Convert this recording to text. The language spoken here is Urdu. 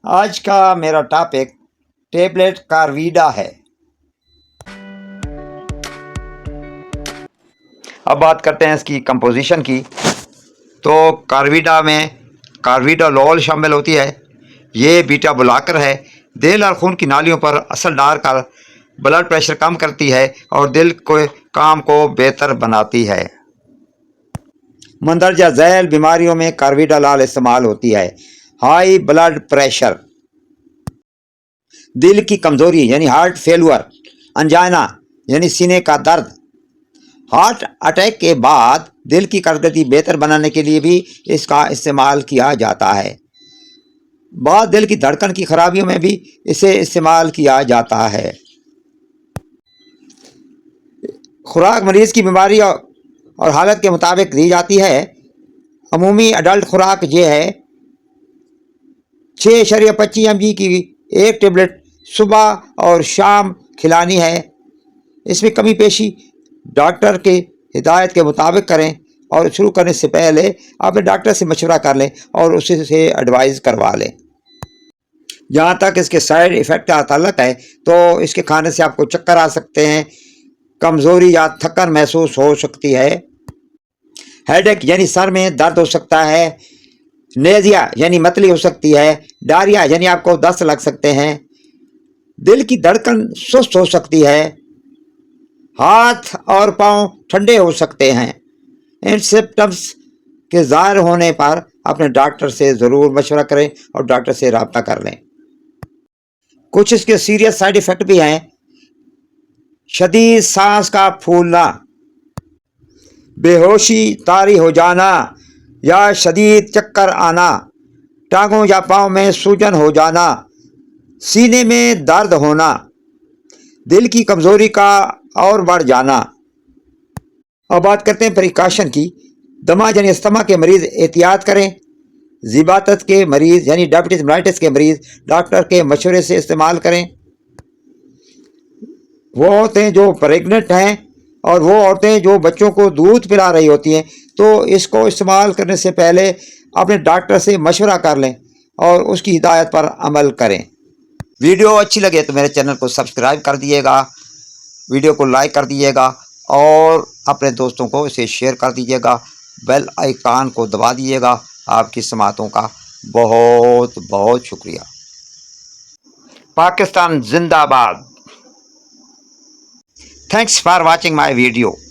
آج کا میرا ٹاپک ٹیبلٹ کارویڈا ہے۔ اب بات کرتے ہیں اس کی کمپوزیشن کی۔ تو کارویڈا میں کارویڈالول شامل ہوتی ہے۔ یہ بیٹا بلاکر ہے، دل اور خون کی نالیوں پر اثر ڈال کر بلڈ پریشر کم کرتی ہے اور دل کے کام کو بہتر بناتی ہے۔ مندرجہ ذیل بیماریوں میں کارویڈالول استعمال ہوتی ہے۔ ہائی بلڈ پریشر، دل کی کمزوری یعنی ہارٹ فیلور، انجائنا یعنی سینے کا درد، ہارٹ اٹیک کے بعد دل کی کارکردگی بہتر بنانے کے لیے بھی اس کا استعمال کیا جاتا ہے۔ بعض دل کی دھڑکن کی خرابیوں میں بھی اسے استعمال کیا جاتا ہے۔ خوراک مریض کی بیماری اور حالت کے مطابق دی جاتی ہے۔ عمومی اڈلٹ خوراک یہ ہے 6.25 mg کی ایک ٹیبلٹ صبح اور شام کھلانی ہے۔ اس میں کمی پیشی ڈاکٹر کے ہدایت کے مطابق کریں اور شروع کرنے سے پہلے اپنے ڈاکٹر سے مشورہ کر لیں اور اسے سے ایڈوائز کروا لیں۔ جہاں تک اس کے سائیڈ ایفیکٹ کا تعلق ہے تو اس کے کھانے سے آپ کو چکر آ سکتے ہیں، کمزوری یا تھکن محسوس ہو سکتی ہے، ہیڈ ایک یعنی سر میں درد ہو سکتا ہے، نیزیا یعنی متلی ہو سکتی ہے، ڈائریا یعنی آپ کو دست لگ سکتے ہیں، دل کی دھڑکن سست ہو سکتی ہے، ہاتھ اور پاؤں ٹھنڈے ہو سکتے ہیں۔ ان سمپٹمز کے ظاہر ہونے پر اپنے ڈاکٹر سے ضرور مشورہ کریں اور ڈاکٹر سے رابطہ کر لیں۔ کچھ اس کے سیریس سائیڈ ایفیکٹ بھی ہیں۔ شدید سانس کا پھولنا، بے ہوشی طاری ہو جانا یا شدید چکر آنا، ٹانگوں یا پاؤں میں سوجن ہو جانا، سینے میں درد ہونا، دل کی کمزوری کا اور بڑھ جانا۔ اب بات کرتے ہیں پریکاشن کی۔ دمہ یعنی استما کے مریض احتیاط کریں۔ ذیابیطس کے مریض یعنی ڈائبٹیز میلائٹس کے مریض ڈاکٹر کے مشورے سے استعمال کریں۔ وہ عورتیں جو پریگننٹ ہیں اور وہ عورتیں جو بچوں کو دودھ پلا رہی ہوتی ہیں تو اس کو استعمال کرنے سے پہلے اپنے ڈاکٹر سے مشورہ کر لیں اور اس کی ہدایت پر عمل کریں۔ ویڈیو اچھی لگے تو میرے چینل کو سبسکرائب کر دیجیے گا، ویڈیو کو لائک کر دیجیے گا اور اپنے دوستوں کو اسے شیئر کر دیجیے گا، بیل آئیکن کو دبا دیجیے گا۔ آپ کی سماعتوں کا بہت بہت شکریہ۔ پاکستان زندہ باد۔ Thanks for watching my video.